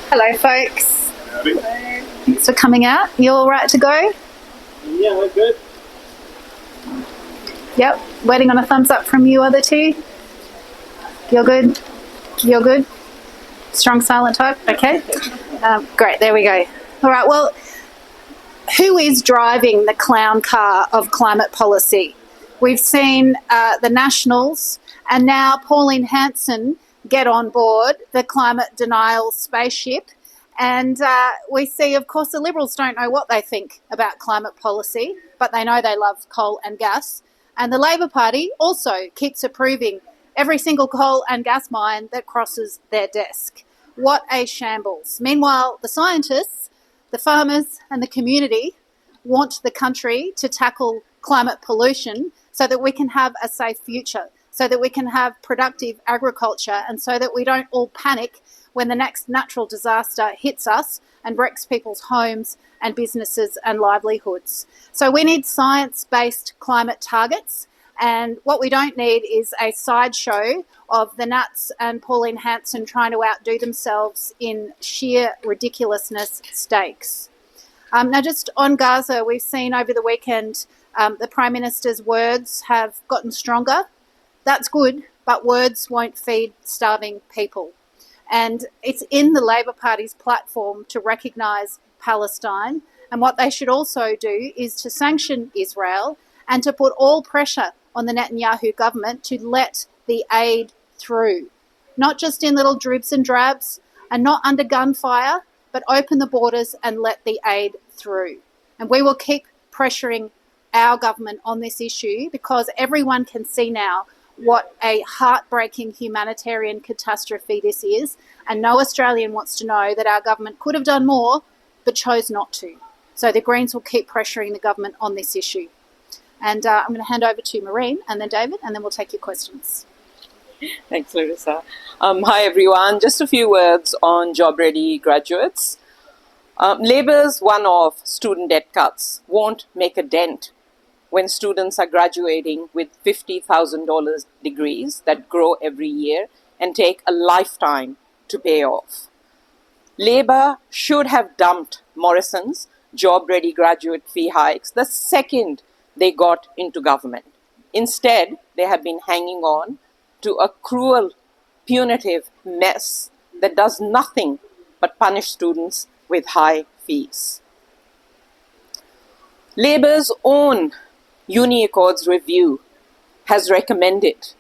Hello, folks. Thanks for coming out. You all right to go? Yeah, we're good. Yep. Waiting on a thumbs up from you other two. You're good? You're good? Strong silent type? Okay. Great, there we go. All right, well, who is driving the clown car of climate policy? We've seen the Nationals and now Pauline Hanson get on board the climate denial spaceship. And we see, of course, the Liberals don't know what they think about climate policy, but they know they love coal and gas. And the Labor Party also keeps approving every single coal and gas mine that crosses their desk. What a shambles. Meanwhile, the scientists, the farmers and the community want the country to tackle climate pollution so that we can have a safe future, so that we can have productive agriculture, and so that we don't all panic when the next natural disaster hits us and wrecks people's homes and businesses and livelihoods. So we need science-based climate targets, and what we don't need is a sideshow of the Nats and Pauline Hanson trying to outdo themselves in sheer ridiculousness stakes. Now, just on Gaza, we've seen over the weekend the Prime Minister's words have gotten stronger. That's good, but words won't feed starving people. And it's in the Labor Party's platform to recognise Palestine. And what they should also do is to sanction Israel and to put all pressure on the Netanyahu government to let the aid through, not just in little dribs and drabs and not under gunfire, but open the borders and let the aid through. And we will keep pressuring our government on this issue because everyone can see now what a heartbreaking humanitarian catastrophe this is, and no Australian wants to know that our government could have done more but chose not to. So the Greens will keep pressuring the government on this issue. And I'm going to hand over to Maureen and then David, and then we'll take your questions. Thanks, Larissa. Hi, everyone. Just a few words on job-ready graduates. Labor's one-off student debt cuts won't make a dent when students are graduating with $50,000 degrees that grow every year and take a lifetime to pay off. Labor should have dumped Morrison's job-ready graduate fee hikes the second they got into government. Instead, they have been hanging on to a cruel, punitive mess that does nothing but punish students with high fees. Labor's own Uni Accords review has recommended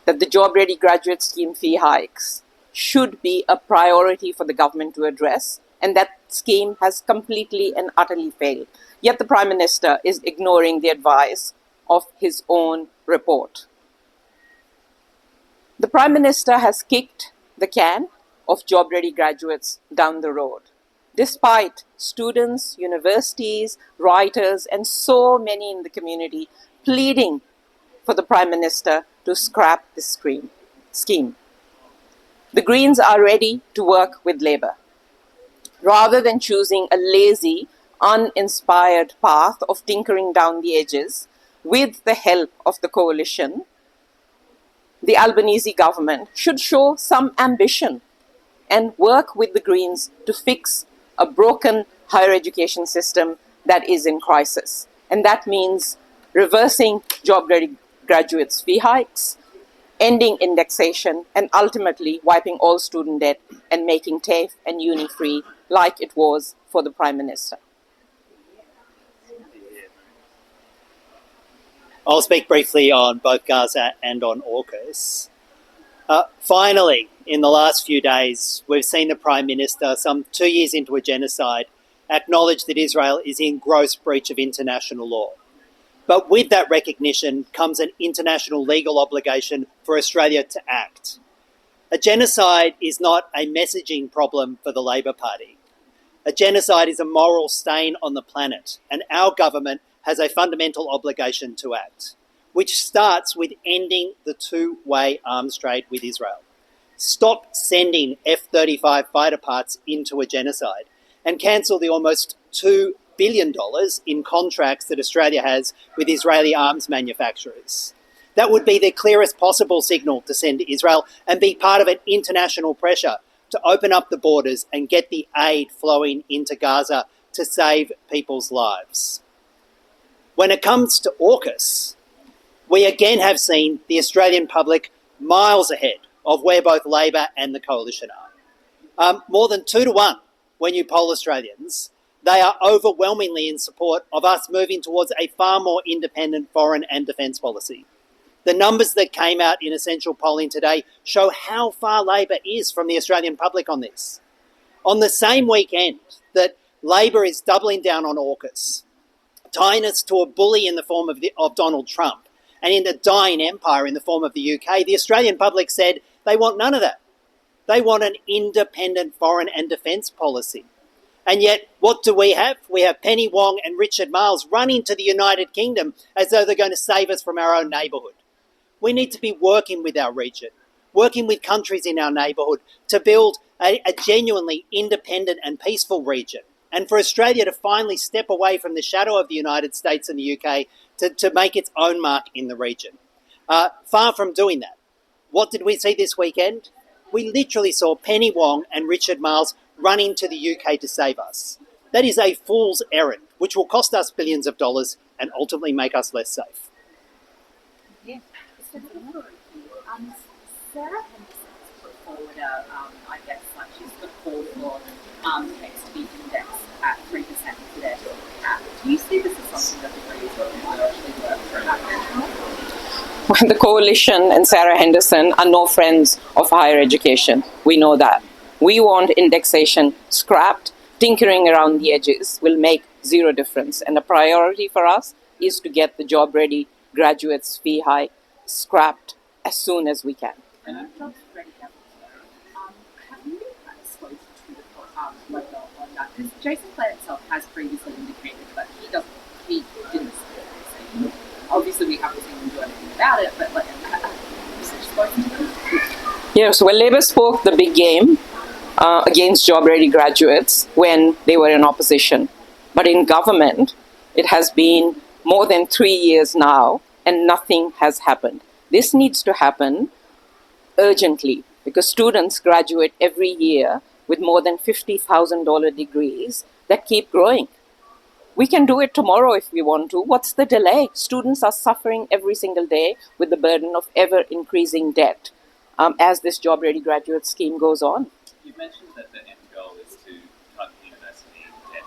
that the job-ready graduate scheme fee hikes should be a priority for the government to address, and that scheme has completely and utterly failed. Yet the Prime Minister is ignoring the advice of his own report. The Prime Minister has kicked the can of job-ready graduates down the road, despite students, universities, writers, and so many in the community pleading for the Prime Minister to scrap this scheme. The Greens are ready to work with Labour. Rather than choosing a lazy, uninspired path of tinkering down the edges with the help of the coalition, the Albanese government should show some ambition and work with the Greens to fix a broken higher education system that is in crisis. And that means reversing job-ready graduates' fee hikes, ending indexation, and ultimately wiping all student debt and making TAFE and uni free like it was for the Prime Minister. I'll speak briefly on both Gaza and on AUKUS. Finally, in the last few days, we've seen the Prime Minister, some 2 years into a genocide, acknowledge that Israel is in gross breach of international law. But with that recognition comes an international legal obligation for Australia to act. A genocide is not a messaging problem for the Labor Party. A genocide is a moral stain on the planet, and our government has a fundamental obligation to act, which starts with ending the two-way arms trade with Israel. Stop sending F-35 fighter parts into a genocide and cancel the almost $2 billion in contracts that Australia has with Israeli arms manufacturers. That would be the clearest possible signal to send to Israel and be part of an international pressure to open up the borders and get the aid flowing into Gaza to save people's lives. When it comes to AUKUS, we again have seen the Australian public miles ahead of where both Labor and the Coalition are. More than 2 to 1 when you poll Australians, they are overwhelmingly in support of us moving towards a far more independent foreign and defence policy. The numbers that came out in essential polling today show how far Labor is from the Australian public on this. On the same weekend that Labor is doubling down on AUKUS, tying us to a bully in the form of Donald Trump, and in the dying empire in the form of the UK, the Australian public said they want none of that. They want an independent foreign and defence policy. And yet, what do? We have Penny Wong and Richard Marles running to the United Kingdom as though they're going to save us from our own neighbourhood. We need to be working with our region, working with countries in our neighbourhood to build a genuinely independent and peaceful region. And for Australia to finally step away from the shadow of the United States and the UK to make its own mark in the region. Far from doing that. What did we see this weekend? We literally saw Penny Wong and Richard Marles running to the UK to save us. That is a fool's errand, which will cost us billions of dollars and ultimately make us less safe. Yeah. Sarah Henderson's put forward I guess, like she's put forward for text to be indexed at 3% for their cap. Do you see this as something that the Greens will actually work for that? Well, the coalition and Sarah Henderson are no friends of higher education. We know that. We want indexation scrapped. Tinkering around the edges will make zero difference. And the priority for us is to get the job-ready graduates' fee hike scrapped as soon as we can. And jobs-ready have you been exposed to the Labor on that? Because Jason Clare himself has previously indicated that he didn't support this. Obviously, we haven't seen him do anything about it, but spoken to them? Yes, well, Labor spoke the big game against job-ready graduates when they were in opposition. But in government, it has been more than 3 years now, and nothing has happened. This needs to happen urgently because students graduate every year with more than $50,000 degrees that keep growing. We can do it tomorrow if we want to. What's the delay? Students are suffering every single day with the burden of ever-increasing debt as this job-ready graduate scheme goes on. You mentioned that the end goal is to cut university debt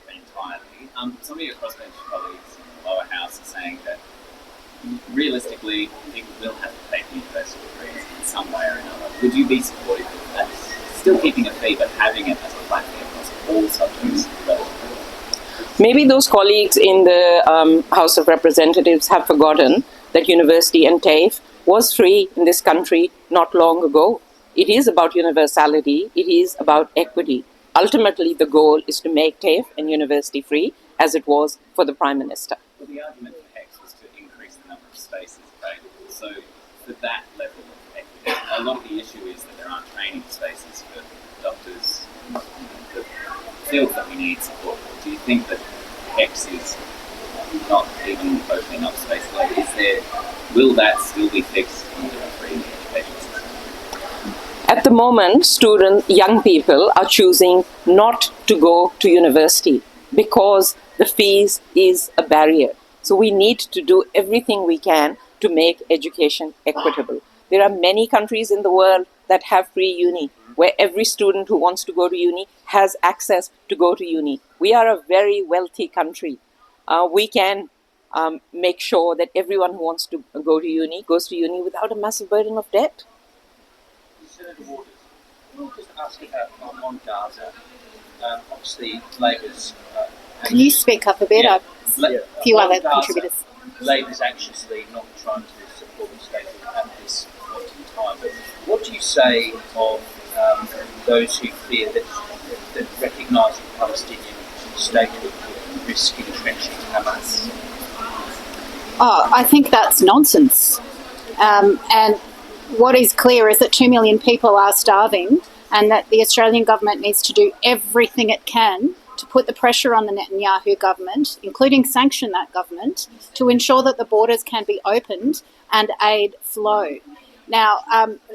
entirely. Some of your crossbench colleagues in the lower house are saying that realistically, people will have to pay for university degrees in some way or another. Would you be supportive of that? Still keeping a fee, but having it as a flat fee across all subjects? Maybe those colleagues in the House of Representatives have forgotten that university and TAFE was free in this country not long ago. It is about universality. It is about equity. Ultimately, the goal is to make TAFE and university free, as it was for the Prime Minister. Well, the argument for HEX was to increase the number of spaces available. So, for that level of equity, a lot of the issue is that there aren't training spaces for doctors, the fields that we need support for. Do you think that HEX is not even opening up space? Like, will that still be fixed under a free education system? At the moment, young people are choosing not to go to university because the fees is a barrier. So we need to do everything we can to make education equitable. There are many countries in the world that have free uni, where every student who wants to go to uni has access to go to uni. We are a very wealthy country. We can make sure that everyone who wants to go to uni goes to uni without a massive burden of debt. Senator Waters, can I just ask about on Gaza? Obviously, Labor's... Can you speak up a bit? Yeah. A few other contributors. Labor's anxiously not trying to support the state at this point in time. But what do you say of those who fear that recognising Palestinian statehood would risk entrenching Hamas? Oh, I think that's nonsense. And what is clear is that 2 million people are starving and that the Australian government needs to do everything it can to put the pressure on the Netanyahu government, including sanction that government, to ensure that the borders can be opened and aid flow. Now,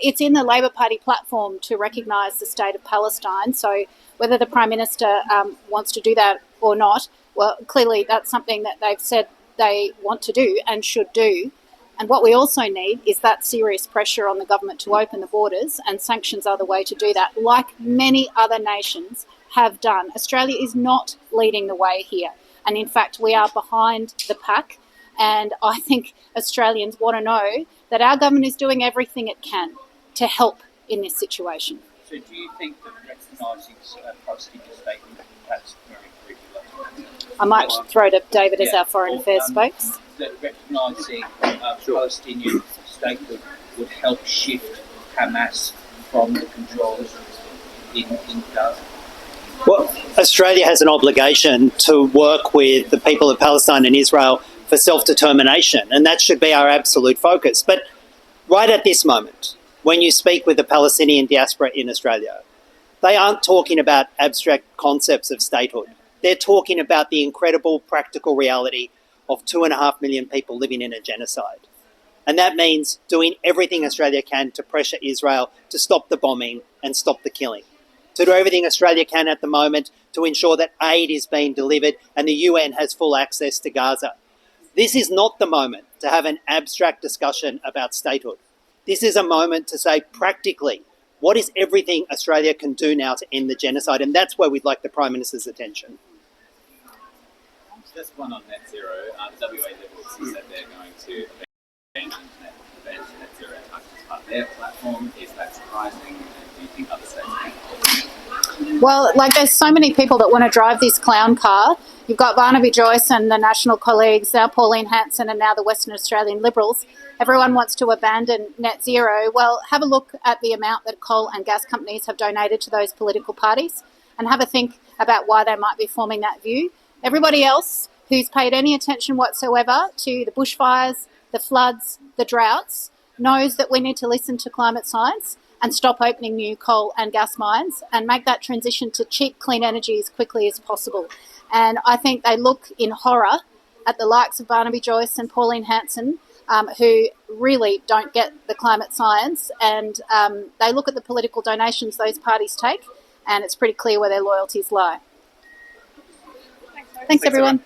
it's in the Labor Party platform to recognise the state of Palestine. So whether the Prime Minister wants to do that or not, well, clearly that's something that they've said they want to do and should do. And what we also need is that serious pressure on the government to open the borders, and sanctions are the way to do that, like many other nations have done. Australia is not leading the way here. And in fact, we are behind the pack. And I think Australians want to know that our government is doing everything it can to help in this situation. So do you think that recognising Palestinian state is perhaps very briefly? I might throw to David as our Foreign Affairs spokes. That recognising Palestinian statehood would help shift Hamas from the controls in Gaza? Well, Australia has an obligation to work with the people of Palestine and Israel for self-determination, and that should be our absolute focus. But right at this moment, when you speak with the Palestinian diaspora in Australia, they aren't talking about abstract concepts of statehood. They're talking about the incredible practical reality of 2.5 million people living in a genocide. And that means doing everything Australia can to pressure Israel to stop the bombing and stop the killing. To do everything Australia can at the moment to ensure that aid is being delivered and the UN has full access to Gaza. This is not the moment to have an abstract discussion about statehood. This is a moment to say practically, what is everything Australia can do now to end the genocide? And that's where we'd like the Prime Minister's attention. Just one on net zero. The WA Liberals have said they're going to abandon net zero as part of their platform. Is that surprising? And do you think other states can? Well, like there's so many people that want to drive this clown car. You've got Barnaby Joyce and the National colleagues, now Pauline Hanson and now the Western Australian Liberals. Everyone wants to abandon net zero. Well, have a look at the amount that coal and gas companies have donated to those political parties and have a think about why they might be forming that view. Everybody else who's paid any attention whatsoever to the bushfires, the floods, the droughts, knows that we need to listen to climate science and stop opening new coal and gas mines and make that transition to cheap, clean energy as quickly as possible. And I think they look in horror at the likes of Barnaby Joyce and Pauline Hanson, who really don't get the climate science, and they look at the political donations those parties take, and it's pretty clear where their loyalties lie. Thanks everyone.